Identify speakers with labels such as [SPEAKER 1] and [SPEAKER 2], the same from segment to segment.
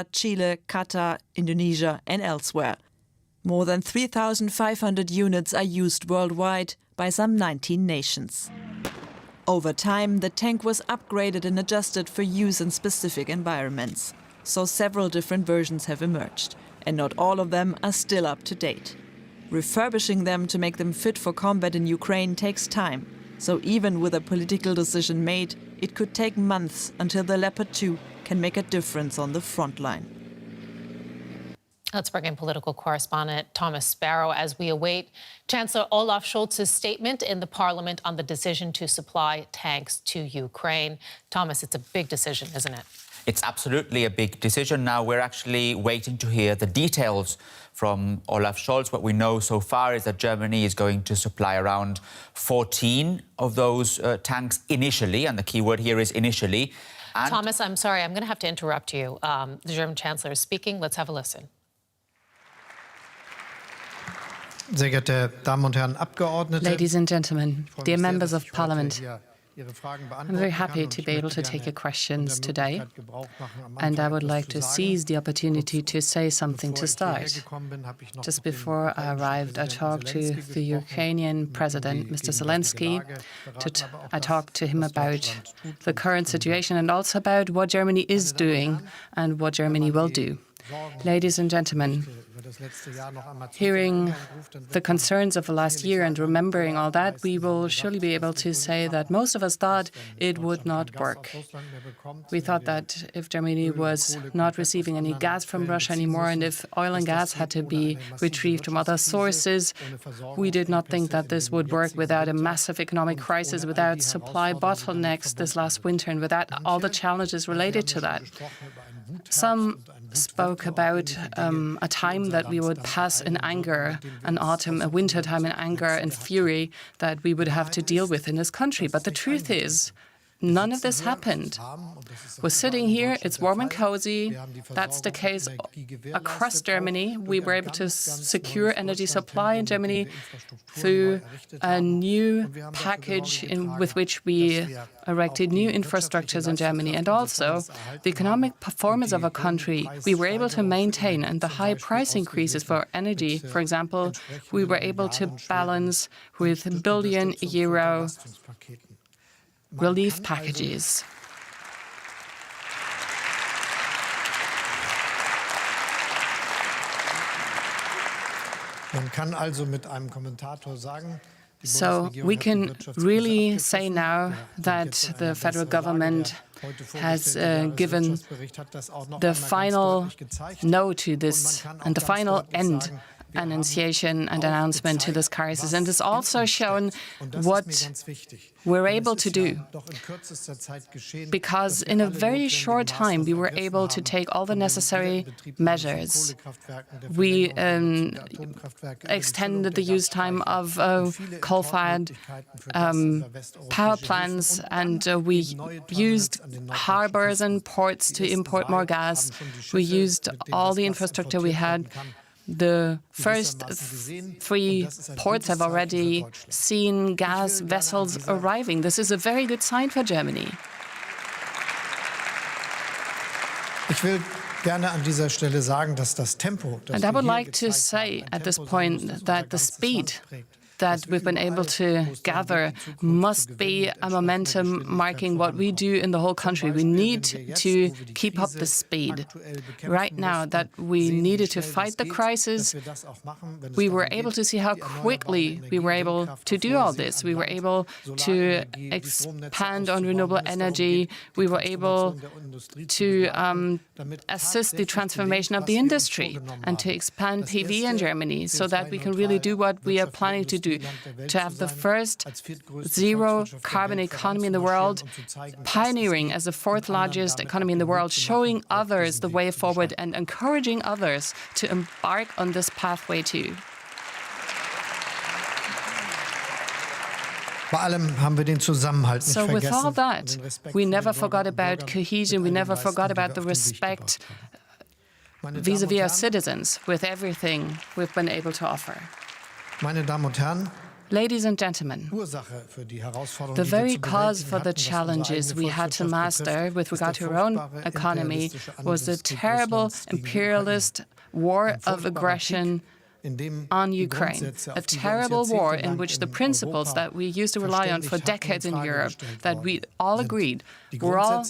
[SPEAKER 1] Chile, Qatar, Indonesia and elsewhere. More than 3,500 units are used worldwide by some 19 nations. Over time, the tank was upgraded and adjusted for use in specific environments. So several different versions have emerged, and not all of them are still up to date. Refurbishing them to make them fit for combat in Ukraine takes time. So even with a political decision made, it could take months until the Leopard 2 can make a difference on the front line.
[SPEAKER 2] Let's bring in political correspondent Thomas Sparrow as we await Chancellor Olaf Scholz's statement in the Parliament on the decision to supply tanks to Ukraine. Thomas, it's a big decision, isn't it?
[SPEAKER 3] It's absolutely a big decision. Now we're actually waiting to hear the details from Olaf Scholz. What we know so far is that Germany is going to supply around 14 of those tanks initially, and the key word here is initially. And
[SPEAKER 2] Thomas, I'm sorry, I'm going to have to interrupt you. The German Chancellor is speaking. Let's have a listen.
[SPEAKER 4] Ladies and gentlemen, dear members of Parliament, I'm very happy to be able to take your questions today, and I would like to seize the opportunity to say something to start. Just before I arrived, I talked to the Ukrainian President, Mr. Zelensky. I talked to him about the current situation and also about what Germany is doing and what Germany will do. Ladies and gentlemen, hearing the concerns of the last year and remembering all that, we will surely be able to say that most of us thought it would not work. We thought that if Germany was not receiving any gas from Russia anymore and if oil and gas had to be retrieved from other sources, we did not think that this would work without a massive economic crisis, without supply bottlenecks this last winter and without all the challenges related to that. Some spoke about a time that we would pass in anger, an autumn, a winter time in anger and fury that we would have to deal with in this country. But the truth is, none of this happened. We're sitting here, it's warm and cozy. That's the case across Germany. We were able to secure energy supply in Germany through a new package with which we erected new infrastructures in Germany. And also, the economic performance of our country, we were able to maintain, and the high price increases for energy, for example, we were able to balance with €1 billion relief packages. So we can really say now that the federal government has given the final no to this and the final end annunciation and announcement to this crisis. And it's also shown what we're able to do, because in a very short time we were able to take all the necessary measures. We extended the use time of coal-fired power plants, and we used harbors and ports to import more gas. We used all the infrastructure we had. The first 3 ports have already seen gas vessels arriving. This is a very good sign for Germany. And I would like to say at this point that the speed that we've been able to gather must be a momentum marking what we do in the whole country. We need to keep up the speed. Right now, that we needed to fight the crisis, we were able to see how quickly we were able to do all this. We were able to expand on renewable energy. We were able to assist the transformation of the industry and to expand PV in Germany so that we can really do what we are planning to do, to have the first zero-carbon economy in the world, pioneering as the 4th largest economy in the world, showing others the way forward and encouraging others to embark on this pathway too. So with all that, we never forgot about cohesion, we never forgot about the respect vis-à-vis our citizens with everything we've been able to offer. Ladies and gentlemen, the very cause for the challenges we had to master with regard to our own economy was the terrible imperialist war of aggression on Ukraine, a terrible war in which the principles that we used to rely on for decades in Europe, that we all agreed, were all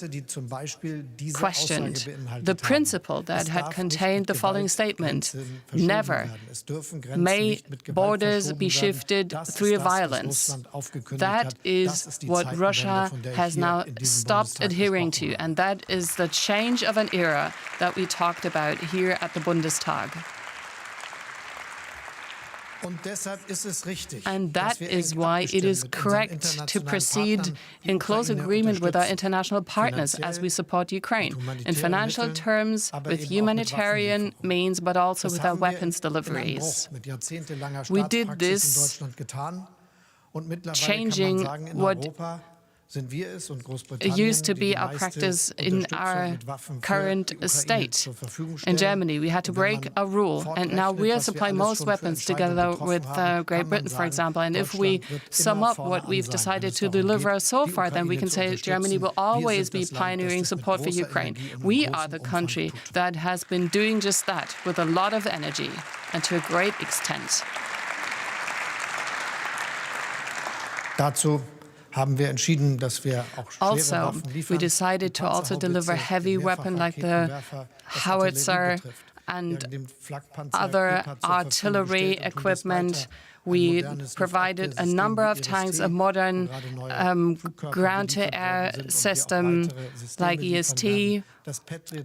[SPEAKER 4] questioned. The principle that had contained the following statement: never may borders be shifted through violence. That is what Russia has now stopped adhering to, and that is the change of an era that we talked about here at the Bundestag. And that is why it is correct to proceed in close agreement with our international partners as we support Ukraine, in financial terms, with humanitarian means, but also with our weapons deliveries. We did this changing what used to be our practice in our current state. In Germany, we had to break a rule, and now we are supplying most weapons together with Great Britain, for example. And if we sum up what we've decided to deliver so far, then we can say Germany will always be pioneering support for Ukraine. We are the country that has been doing just that with a lot of energy and to a great extent. Also, we decided to also deliver heavy weapons like the howitzer and other artillery equipment. We provided a number of tanks, a modern ground-to-air system like EST,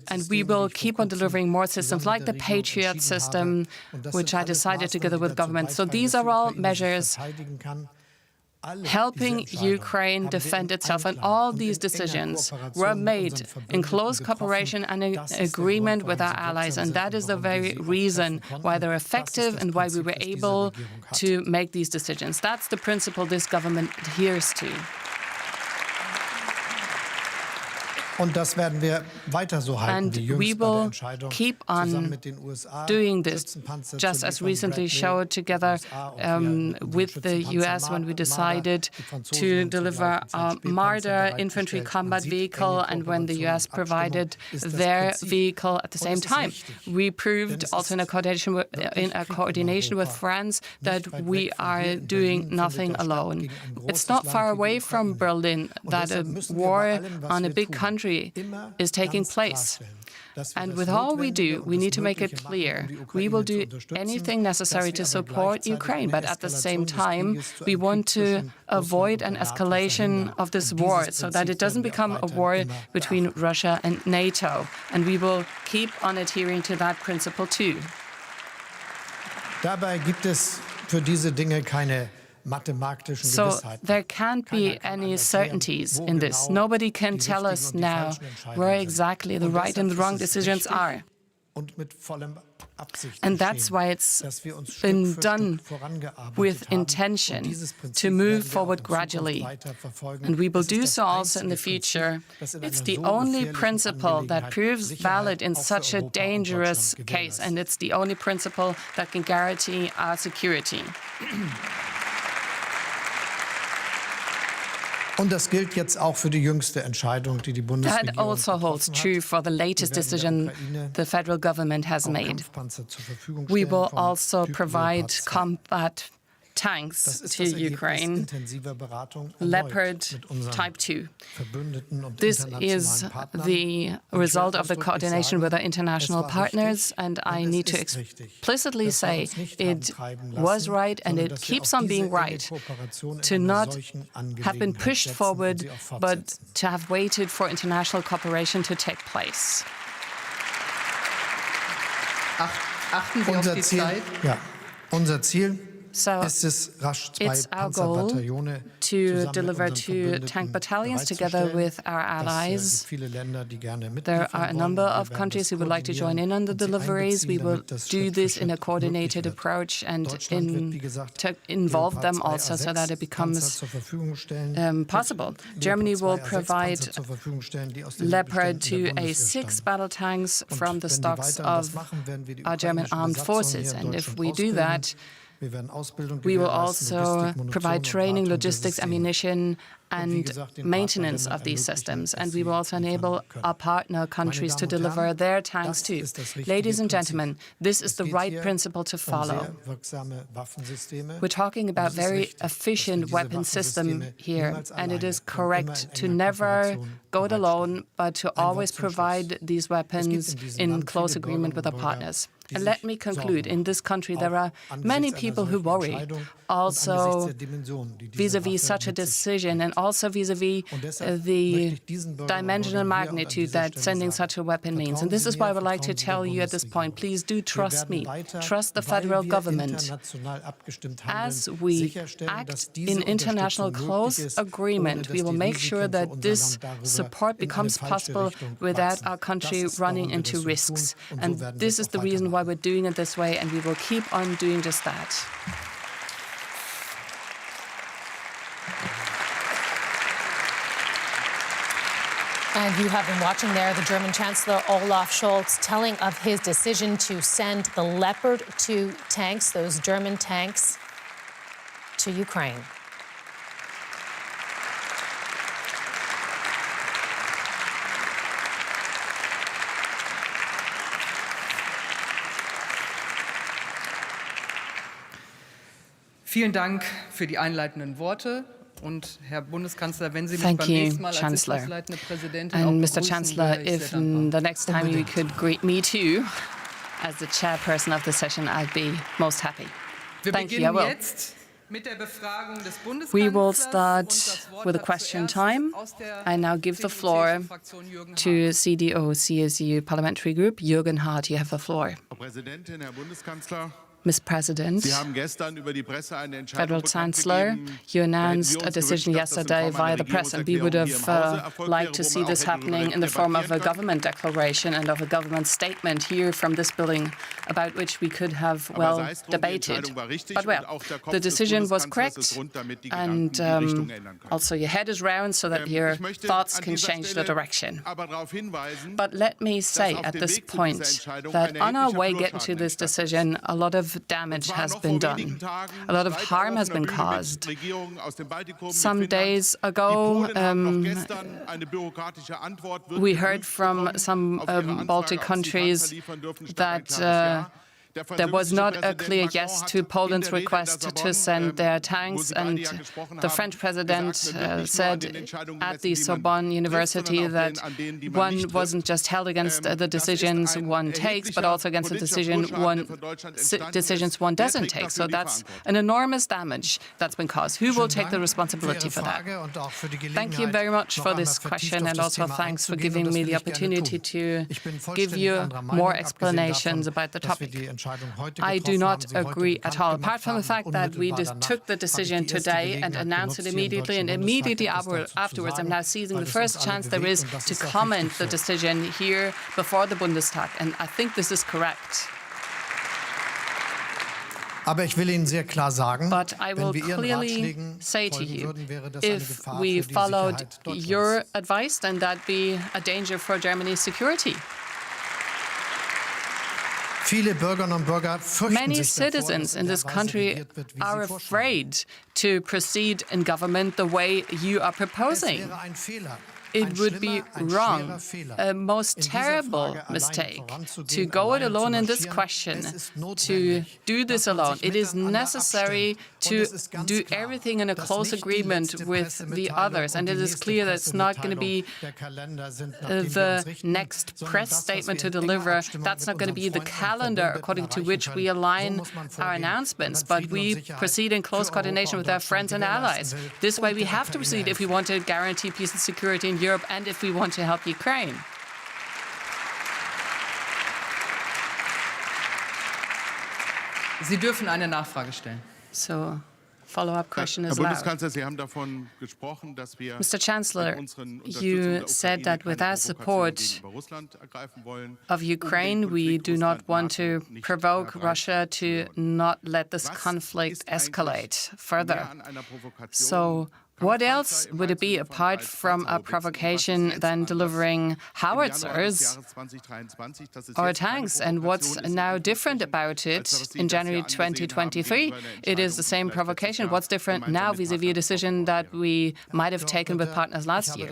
[SPEAKER 4] and we will keep on delivering more systems like the Patriot system, which I decided together with government. So these are all measures helping Ukraine defend itself, and all these decisions were made in close cooperation and agreement with our allies, and that is the very reason why they're effective and why we were able to make these decisions. That's the principle this government adheres to. And we will keep on doing this, just as recently showed together with the US when we decided to deliver a Marder infantry combat vehicle, and when the US provided their vehicle at the same time. We proved also in a coordination with France that we are doing nothing alone. It's not far away from Berlin that a war on a big country is taking place. And with all we do, we need to make it clear. We will do anything necessary to support Ukraine, but at the same time, we want to avoid an escalation of this war so that it doesn't become a war between Russia and NATO. And we will keep on adhering to that principle too.
[SPEAKER 5] Dabei gibt es für diese Dinge keine
[SPEAKER 4] So there can't be any certainties in this. Nobody can tell us now where exactly the right and the wrong decisions are. And that's why it's been done with intention to move forward gradually. And we will do so also in the future. It's the only principle that proves valid in such a dangerous case, and it's the only principle that can guarantee our security. That also holds true for the latest decision the federal government has made. We will also provide combat tanks to Ukraine, Leopard Type 2. This is the result of the coordination with our international partners, and I need to explicitly say it was right and it keeps on being right to not have been pushed forward, but to have waited for international cooperation to take place.
[SPEAKER 5] Unser Ziel
[SPEAKER 4] So it's our goal to deliver 2 tank battalions together with our allies. There are a number of countries who would like to join in on the deliveries. We will do this in a coordinated approach and to involve them also so that it becomes possible. Germany will provide Leopard 2A6 battle tanks from the stocks of our German armed forces. And if we do that, We will also provide training, logistics, ammunition, and maintenance of these systems. And we will also enable our partner countries to deliver their tanks too. Ladies and gentlemen, this is the right principle to follow. We're talking about very efficient weapon system here, and it is correct to never go it alone, but to always provide these weapons in close agreement with our partners. And let me conclude, in this country there are many people who worry, also vis-à-vis such a decision and also vis-à-vis the dimensional magnitude that sending such a weapon means. And this is why I would like to tell you at this point, please do trust me, trust the federal government. As we act in international close agreement, we will make sure that this support becomes possible without our country running into risks. And this is the reason why we're doing it this way, and we will keep on doing just that.
[SPEAKER 2] And you have been watching there the German Chancellor Olaf Scholz telling of his decision to send the Leopard 2 tanks, those German tanks, to Ukraine.
[SPEAKER 6] Vielen Dank für die einleitenden Worte. Und Herr Bundeskanzler, wenn Sie mich beim
[SPEAKER 4] you,
[SPEAKER 6] nächsten Mal als
[SPEAKER 4] Chancellor.
[SPEAKER 6] sitzungsleitende Präsidentin
[SPEAKER 4] And
[SPEAKER 6] auch
[SPEAKER 4] Mr.
[SPEAKER 6] begrüßen,
[SPEAKER 4] Chancellor,
[SPEAKER 6] wäre ich
[SPEAKER 4] if
[SPEAKER 6] sehr dankbar.
[SPEAKER 4] the next time you could greet me too, as the chairperson of the session, I'd be most happy.
[SPEAKER 6] Wir
[SPEAKER 4] Thank you, I
[SPEAKER 6] beginnen
[SPEAKER 4] will.
[SPEAKER 6] jetzt mit der Befragung des Bundeskanzlers.
[SPEAKER 4] We will
[SPEAKER 6] Und
[SPEAKER 4] start
[SPEAKER 6] das Wort
[SPEAKER 4] with a
[SPEAKER 6] hat
[SPEAKER 4] question
[SPEAKER 6] zuerst
[SPEAKER 4] time.
[SPEAKER 6] aus der
[SPEAKER 4] I now give the floor
[SPEAKER 6] CDU-CSU-Fraktion Jürgen
[SPEAKER 4] to CDU-CSU Parliamentary Group. Jürgen Hart, you have the floor.
[SPEAKER 7] Frau Präsidentin, Herr Bundeskanzler!
[SPEAKER 4] Ms. President,
[SPEAKER 7] Sie haben gestern über die Presse eine Entscheidung
[SPEAKER 4] Federal
[SPEAKER 7] bekannt
[SPEAKER 4] Chancellor,
[SPEAKER 7] gegeben.
[SPEAKER 4] you announced
[SPEAKER 7] Da hätten wir
[SPEAKER 4] a
[SPEAKER 7] uns
[SPEAKER 4] decision
[SPEAKER 7] gewünscht, dass das in
[SPEAKER 4] yesterday
[SPEAKER 7] Form einer
[SPEAKER 4] via the press, and we would
[SPEAKER 7] Regierungserklärung hier
[SPEAKER 4] have
[SPEAKER 7] im Hause erfolgt
[SPEAKER 4] liked
[SPEAKER 7] wäre,
[SPEAKER 4] to
[SPEAKER 7] wo
[SPEAKER 4] see
[SPEAKER 7] man
[SPEAKER 4] this
[SPEAKER 7] auch hätte
[SPEAKER 4] happening
[SPEAKER 7] darüber
[SPEAKER 4] in the form of a
[SPEAKER 7] debattieren können.
[SPEAKER 4] government declaration and of a government statement here from this building, about which we could have,
[SPEAKER 7] Aber
[SPEAKER 4] well,
[SPEAKER 7] sei es drum, die
[SPEAKER 4] debated.
[SPEAKER 7] Entscheidung war richtig
[SPEAKER 4] But well,
[SPEAKER 7] und auch der Kopf
[SPEAKER 4] the
[SPEAKER 7] des
[SPEAKER 4] decision was
[SPEAKER 7] Bundeskanzlers ist
[SPEAKER 4] correct,
[SPEAKER 7] rund, damit die
[SPEAKER 4] and
[SPEAKER 7] Gedanken die Richtung ändern können.
[SPEAKER 4] also your head is round so that your
[SPEAKER 7] Ich möchte
[SPEAKER 4] thoughts
[SPEAKER 7] an
[SPEAKER 4] can
[SPEAKER 7] dieser
[SPEAKER 4] change the
[SPEAKER 7] Stelle
[SPEAKER 4] direction.
[SPEAKER 7] aber darauf hinweisen,
[SPEAKER 4] But let me say
[SPEAKER 7] auf
[SPEAKER 4] at
[SPEAKER 7] dem
[SPEAKER 4] this
[SPEAKER 7] Weg zu dieser
[SPEAKER 4] point
[SPEAKER 7] Entscheidung
[SPEAKER 4] that
[SPEAKER 7] ein
[SPEAKER 4] on our
[SPEAKER 7] erheblicher
[SPEAKER 4] way getting to
[SPEAKER 7] Flurschaden
[SPEAKER 4] this
[SPEAKER 7] entstanden ist.
[SPEAKER 4] decision, a lot of damage
[SPEAKER 7] Es war
[SPEAKER 4] has
[SPEAKER 7] noch
[SPEAKER 4] been
[SPEAKER 7] vor
[SPEAKER 4] done.
[SPEAKER 7] wenigen Tagen
[SPEAKER 4] A lot of
[SPEAKER 7] Streit
[SPEAKER 4] harm
[SPEAKER 7] auf
[SPEAKER 4] has been
[SPEAKER 7] offener Bühne mit
[SPEAKER 4] caused.
[SPEAKER 7] Regierungen aus dem Baltikum, mit
[SPEAKER 4] Some
[SPEAKER 7] Finnland.
[SPEAKER 4] days
[SPEAKER 7] Die
[SPEAKER 4] ago,
[SPEAKER 7] Polen haben noch gestern eine bürokratische Antwort
[SPEAKER 4] we heard
[SPEAKER 7] geprüft
[SPEAKER 4] from
[SPEAKER 7] bekommen
[SPEAKER 4] some
[SPEAKER 7] auf ihre Anfrage,
[SPEAKER 4] Baltic
[SPEAKER 7] ob sie
[SPEAKER 4] countries
[SPEAKER 7] Panzer liefern dürfen, statt ein
[SPEAKER 4] that
[SPEAKER 7] klares Ja. Der
[SPEAKER 4] there was
[SPEAKER 7] französische
[SPEAKER 4] not a
[SPEAKER 7] Präsident
[SPEAKER 4] clear
[SPEAKER 7] Macron
[SPEAKER 4] yes
[SPEAKER 7] hat
[SPEAKER 4] to
[SPEAKER 7] in
[SPEAKER 4] Poland's
[SPEAKER 7] der Rede in der
[SPEAKER 4] request to
[SPEAKER 7] Sorbonne,
[SPEAKER 4] send their
[SPEAKER 7] wo
[SPEAKER 4] tanks,
[SPEAKER 7] Sie beide
[SPEAKER 4] and
[SPEAKER 7] ja gesprochen
[SPEAKER 4] the
[SPEAKER 7] haben,
[SPEAKER 4] French president
[SPEAKER 7] gesagt, man wird nicht nur an
[SPEAKER 4] said
[SPEAKER 7] den Entscheidungen
[SPEAKER 4] at
[SPEAKER 7] gemessen,
[SPEAKER 4] the
[SPEAKER 7] die man
[SPEAKER 4] Sorbonne
[SPEAKER 7] trifft,
[SPEAKER 4] University
[SPEAKER 7] sondern auch
[SPEAKER 4] that
[SPEAKER 7] an denen, die man
[SPEAKER 4] one
[SPEAKER 7] nicht
[SPEAKER 4] wasn't
[SPEAKER 7] trifft.
[SPEAKER 4] just held against the
[SPEAKER 7] Das ist
[SPEAKER 4] decisions
[SPEAKER 7] ein
[SPEAKER 4] one takes, but
[SPEAKER 7] erheblicher
[SPEAKER 4] also against the
[SPEAKER 7] politischer
[SPEAKER 4] decision
[SPEAKER 7] Flurschaden,
[SPEAKER 4] one
[SPEAKER 7] der für Deutschland entstanden
[SPEAKER 4] decisions
[SPEAKER 7] ist.
[SPEAKER 4] one
[SPEAKER 7] Wer
[SPEAKER 4] doesn't
[SPEAKER 7] trägt
[SPEAKER 4] take.
[SPEAKER 7] dafür
[SPEAKER 4] So
[SPEAKER 7] die
[SPEAKER 4] that's
[SPEAKER 7] Verantwortung?
[SPEAKER 4] an enormous damage that's been caused. Who will take the responsibility for that? Thank you very much for this question, and also thanks for giving me the opportunity to give you more explanations about the topic. I do not agree at all. Apart from the fact that we just took the decision today and announced it immediately, and immediately afterwards I'm now seizing the first chance there is to comment the decision here before the Bundestag, and I think this is correct.
[SPEAKER 5] Aber ich will Ihnen sehr klar sagen,
[SPEAKER 4] But I will
[SPEAKER 5] wenn wir Ihren
[SPEAKER 4] clearly
[SPEAKER 5] Ratschlägen
[SPEAKER 4] say to
[SPEAKER 5] folgen
[SPEAKER 4] you,
[SPEAKER 5] würden, wäre das eine
[SPEAKER 4] if
[SPEAKER 5] Gefahr
[SPEAKER 4] we
[SPEAKER 5] für die
[SPEAKER 4] followed
[SPEAKER 5] Sicherheit Deutschlands.
[SPEAKER 4] your advice, then that'd be a danger for Germany's security.
[SPEAKER 5] Viele Bürgerinnen und Bürger fürchten
[SPEAKER 4] Many
[SPEAKER 5] sich davor,
[SPEAKER 4] citizens
[SPEAKER 5] dass
[SPEAKER 4] in this
[SPEAKER 5] der Weise
[SPEAKER 4] country
[SPEAKER 5] regiert wird, wie
[SPEAKER 4] are
[SPEAKER 5] Sie vorschlagen.
[SPEAKER 4] afraid to proceed in government the way you are
[SPEAKER 5] Es
[SPEAKER 4] proposing.
[SPEAKER 5] wäre ein Fehler.
[SPEAKER 4] It would be wrong, a most terrible mistake, to go it alone in this question, to do this alone. It is necessary to do everything in a close agreement with the others, and it is clear that it's not going to be the next press statement to deliver. That's not going to be the calendar according to which we align our announcements, but we proceed in close coordination with our friends and allies. This way we have to proceed if we want to guarantee peace and security in Europe and if we want to help Ukraine.
[SPEAKER 6] Sie dürfen eine Nachfrage stellen.
[SPEAKER 4] So, follow-up question
[SPEAKER 7] Herr
[SPEAKER 4] is allowed.
[SPEAKER 7] Bundeskanzler, Sie haben davon gesprochen, dass wir
[SPEAKER 4] Mr. Chancellor,
[SPEAKER 7] mit unseren Unterstützung
[SPEAKER 4] you
[SPEAKER 7] der
[SPEAKER 4] said
[SPEAKER 7] Ukraine
[SPEAKER 4] that with
[SPEAKER 7] keine
[SPEAKER 4] our support
[SPEAKER 7] Provokation gegenüber Russland ergreifen wollen,
[SPEAKER 4] of Ukraine,
[SPEAKER 7] den
[SPEAKER 4] we
[SPEAKER 7] Konflikt
[SPEAKER 4] do not
[SPEAKER 7] Russland
[SPEAKER 4] want to
[SPEAKER 7] NATO nicht
[SPEAKER 4] provoke
[SPEAKER 7] ergreifen
[SPEAKER 4] Russia to
[SPEAKER 7] wollen.
[SPEAKER 4] not let this
[SPEAKER 7] Was
[SPEAKER 4] conflict
[SPEAKER 7] ist eigentlich
[SPEAKER 4] escalate further.
[SPEAKER 7] mehr an einer Provokation
[SPEAKER 4] So, What else would it be apart from a provocation than delivering howitzers or tanks? And what's now different about it in January 2023? It is the same provocation. What's different now vis-à-vis a decision that we might have taken with partners last year?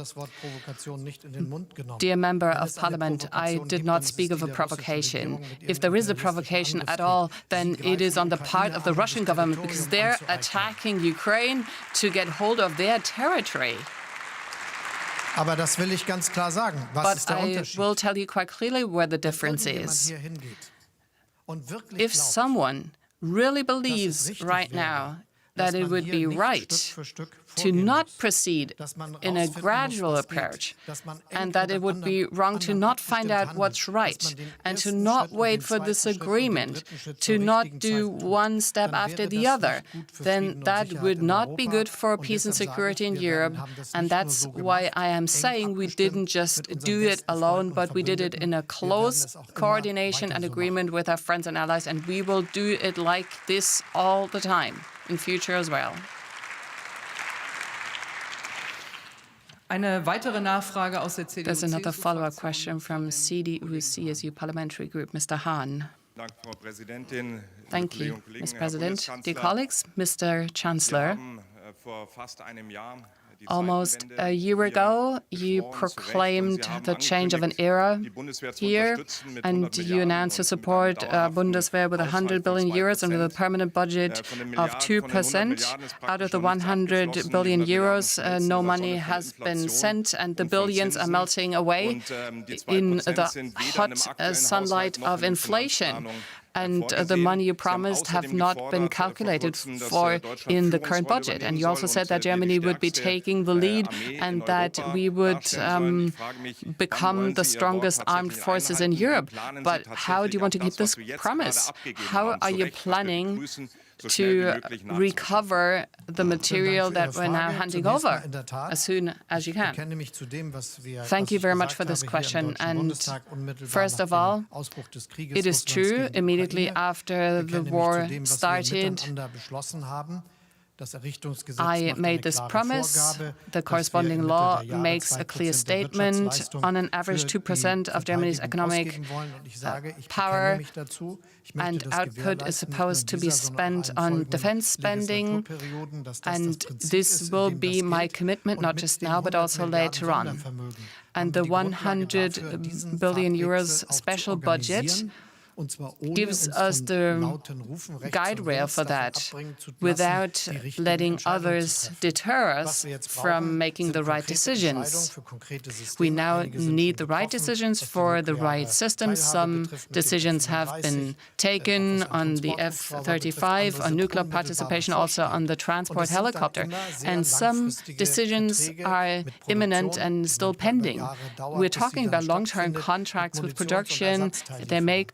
[SPEAKER 4] Dear Member of Parliament, I did not speak of a provocation. If there is a provocation at all, then it is on the part of the Russian government, because they're attacking Ukraine to get hold of their territory.
[SPEAKER 5] Aber das will ich ganz klar sagen. Was
[SPEAKER 4] But
[SPEAKER 5] ist der
[SPEAKER 4] I
[SPEAKER 5] Unterschied?
[SPEAKER 4] will tell you quite clearly where the difference is. If someone really believes right now that it would be right to not proceed in a gradual approach, and that it would be wrong to not find out what's right, and to not wait for this agreement, to not do one step after the other, then that would not be good for peace and security in Europe. And that's why I am saying we didn't just do it alone, but we did it in a close coordination and agreement with our friends and allies, and we will do it like this all the time, in future as well.
[SPEAKER 6] Eine weitere Nachfrage aus der CDU.
[SPEAKER 4] There's another follow-up question from CDU-CSU Parliamentary Group, Mr. Hahn. Thank you, Ms. President. Dear colleagues, Mr. Chancellor, almost a year ago, you proclaimed the change of an era here, and you announced to support Bundeswehr with 100 billion euros and with a permanent budget of 2%. Out of the 100 billion euros, no money has been sent, and the billions are melting away in the hot sunlight of inflation. And the money you promised have not been calculated for in the current budget. And you also said that Germany would be taking the lead and that we would become the strongest armed forces in Europe. But how do you want to keep this promise? How are you planning to recover the material that we're now handing over as soon as you can? Thank you very much for this question. And first of all, it is true, immediately after the war started, I made this promise. The corresponding law makes a clear statement on an average 2% of Germany's economic power and output is supposed to be spent on defense spending, and this will be my commitment, not just now, but also later on. And the 100 billion euros special budget gives us the guide rail for that, without letting others deter us from making the right decisions. We now need the right decisions for the right systems. Some decisions have been taken on the F-35, on nuclear participation, also on the transport helicopter. And some decisions are imminent and still pending. We're talking about long-term contracts with production. They may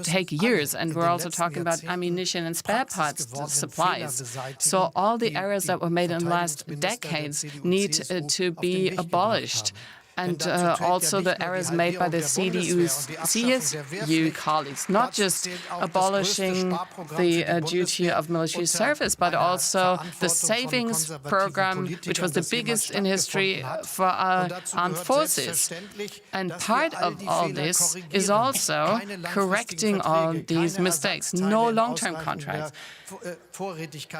[SPEAKER 4] take years, and we're also talking about ammunition and spare parts supplies. So all the errors that were made in the last decades need to be abolished. And also the errors made by the CDU-CSU colleagues, not just abolishing the duty of military service, but also the savings program, which was the biggest in history for our armed forces. And part of all this is also correcting all these mistakes. No long-term contracts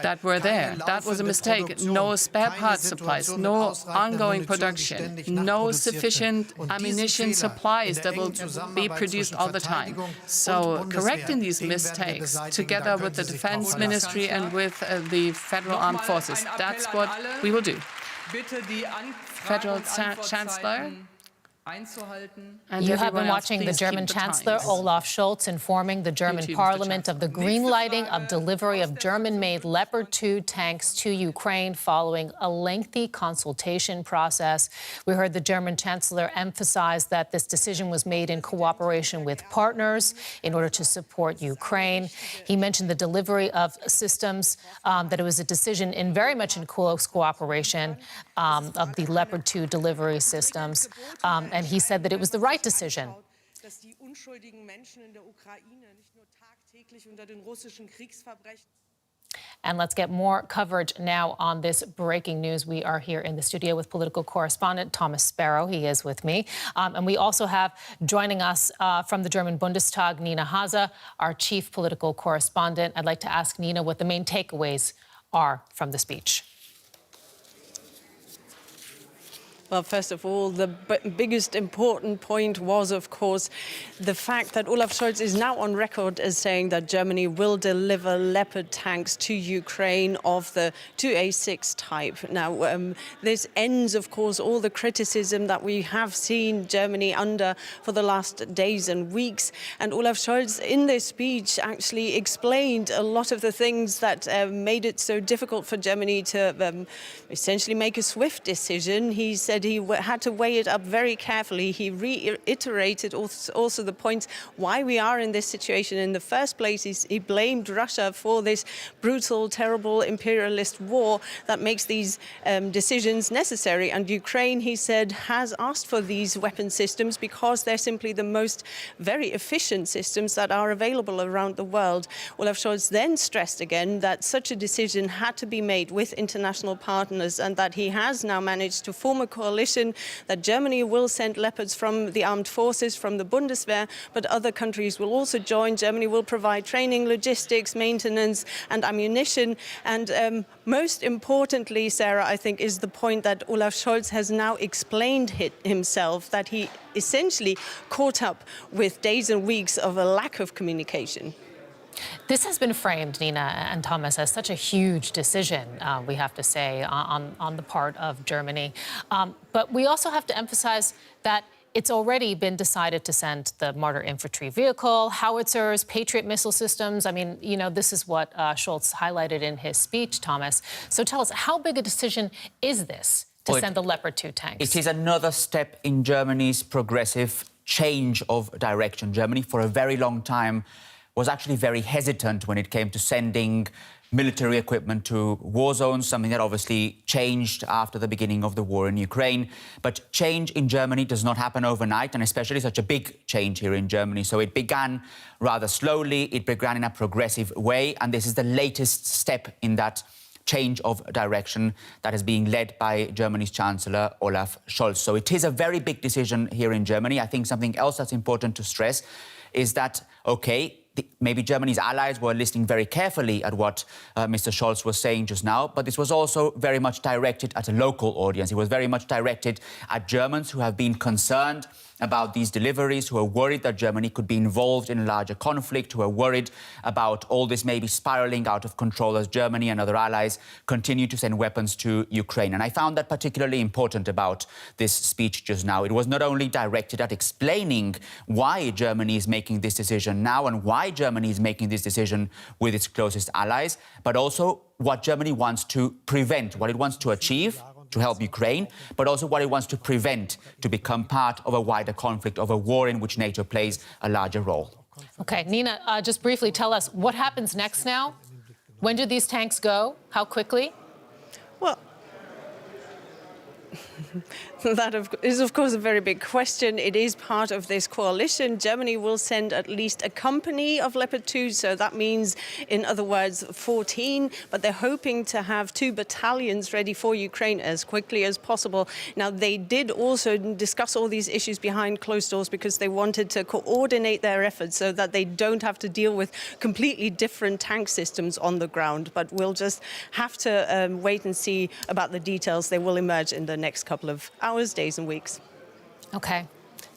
[SPEAKER 4] that were there. That was a mistake. No spare parts supplies, no ongoing production, no sufficient ammunition supplies that will be produced all the time. So correcting these mistakes, together with the Defense Ministry and with the Federal Armed Forces, that's what we will do. Federal Chancellor.
[SPEAKER 2] You have been watching the German Chancellor Olaf Scholz informing the German Parliament of the green lighting of delivery of German-made Leopard 2 tanks to Ukraine following a lengthy consultation process. We heard the German Chancellor emphasize that this decision was made in cooperation with partners in order to support Ukraine. He mentioned the delivery of systems, that it was a decision very much in close cooperation of the Leopard 2 delivery systems. And he said that it was the right decision. And let's get more coverage now on this breaking news. We are here in the studio with political correspondent Thomas Sparrow. He is with me. And we also have joining us from the German Bundestag, Nina Hase, our chief political correspondent. I'd like to ask Nina what the main takeaways are from the speech.
[SPEAKER 8] Well, first of all, the biggest important point was, of course, the fact that Olaf Scholz is now on record as saying that Germany will deliver Leopard tanks to Ukraine of the 2A6 type. Now, this ends, of course, all the criticism that we have seen Germany under for the last days and weeks. And Olaf Scholz, in this speech, actually explained a lot of the things that made it so difficult for Germany to essentially make a swift decision. He said he had to weigh it up very carefully. He reiterated also the points why we are in this situation in the first place. He blamed Russia for this brutal, terrible imperialist war that makes these decisions necessary. And Ukraine, he said, has asked for these weapon systems because they're simply the most very efficient systems that are available around the world. Olaf Scholz then stressed again that such a decision had to be made with international partners and that he has now managed to form a coalition that Germany will send Leopards from the armed forces, from the Bundeswehr, but other countries will also join. Germany will provide training, logistics, maintenance and ammunition. And most importantly, Sarah, I think, is the point that Olaf Scholz has now explained himself, that he essentially caught up with days and weeks of a lack of communication.
[SPEAKER 2] This has been framed, Nina and Thomas, as such a huge decision, we have to say, on the part of Germany. But we also have to emphasize that it's already been decided to send the Marder infantry vehicle, howitzers, Patriot missile systems. I mean, you know, this is what Scholz highlighted in his speech, Thomas. So tell us, how big a decision is this to send the Leopard 2 tanks?
[SPEAKER 3] It is another step in Germany's progressive change of direction. Germany, for a very long time, was actually very hesitant when it came to sending military equipment to war zones, something that obviously changed after the beginning of the war in Ukraine. But change in Germany does not happen overnight, and especially such a big change here in Germany. So it began rather slowly, it began in a progressive way, and this is the latest step in that change of direction that is being led by Germany's Chancellor Olaf Scholz. So it is a very big decision here in Germany. I think something else that's important to stress is that, okay, maybe Germany's allies were listening very carefully at what Mr. Scholz was saying just now, but this was also very much directed at a local audience. It was very much directed at Germans who have been concerned about these deliveries, who are worried that Germany could be involved in a larger conflict, who are worried about all this maybe spiraling out of control as Germany and other allies continue to send weapons to Ukraine. And I found that particularly important about this speech just now. It was not only directed at explaining why Germany is making this decision now and why Germany is making this decision with its closest allies, but also what Germany wants to prevent, what it wants to achieve to help Ukraine, but also what it wants to prevent to become part of a wider conflict, of a war in which NATO plays a larger role.
[SPEAKER 2] OK, Nina, just briefly tell us what happens next now? When do these tanks go? How quickly?
[SPEAKER 8] Well, that is, of course, a very big question. It is part of this coalition. Germany will send at least a company of Leopard 2, so that means, in other words, 14. But they're hoping to have 2 battalions ready for Ukraine as quickly as possible. Now, they did also discuss all these issues behind closed doors because they wanted to coordinate their efforts so that they don't have to deal with completely different tank systems on the ground. But we'll just have to wait and see about the details. They will emerge in the next couple of hours, days and weeks.
[SPEAKER 2] OK.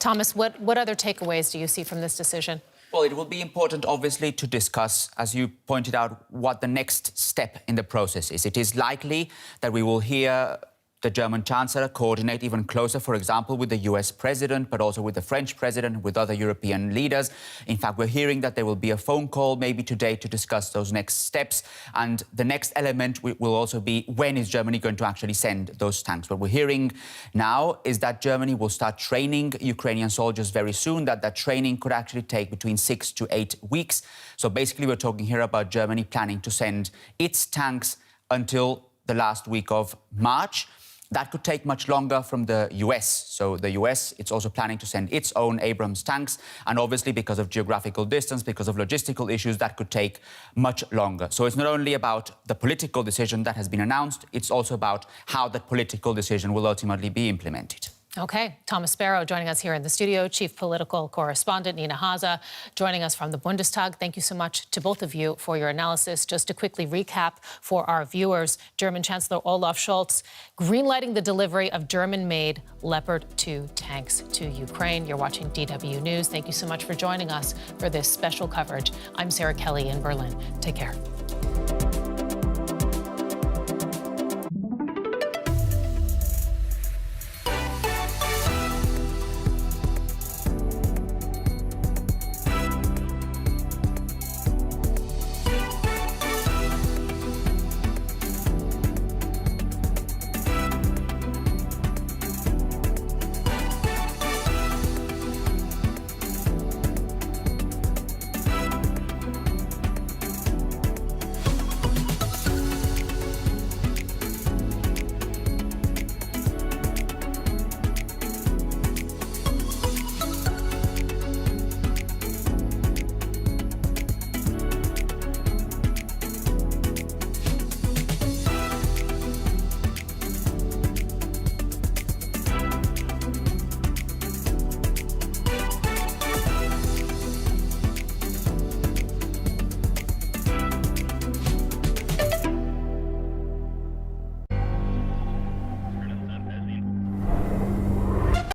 [SPEAKER 2] Thomas, what other takeaways do you see from this decision?
[SPEAKER 3] Well, it will be important, obviously, to discuss, as you pointed out, what the next step in the process is. It is likely that we will hear the German Chancellor coordinate even closer, for example, with the US President, but also with the French President, with other European leaders. In fact, we're hearing that there will be a phone call maybe today to discuss those next steps. And the next element will also be, when is Germany going to actually send those tanks? What we're hearing now is that Germany will start training Ukrainian soldiers very soon, that training could actually take between 6 to 8 weeks. So basically, we're talking here about Germany planning to send its tanks until the last week of March. That could take much longer from the US. So the US, it's also planning to send its own Abrams tanks. And obviously, because of geographical distance, because of logistical issues, that could take much longer. So it's not only about the political decision that has been announced, it's also about how that political decision will ultimately be implemented.
[SPEAKER 2] Okay, Thomas Sparrow joining us here in the studio, Chief Political Correspondent Nina Haase joining us from the Bundestag. Thank you so much to both of you for your analysis. Just to quickly recap for our viewers, German Chancellor Olaf Scholz greenlighting the delivery of German-made Leopard 2 tanks to Ukraine. You're watching DW News. Thank you so much for joining us for this special coverage. I'm Sarah Kelly in Berlin. Take care.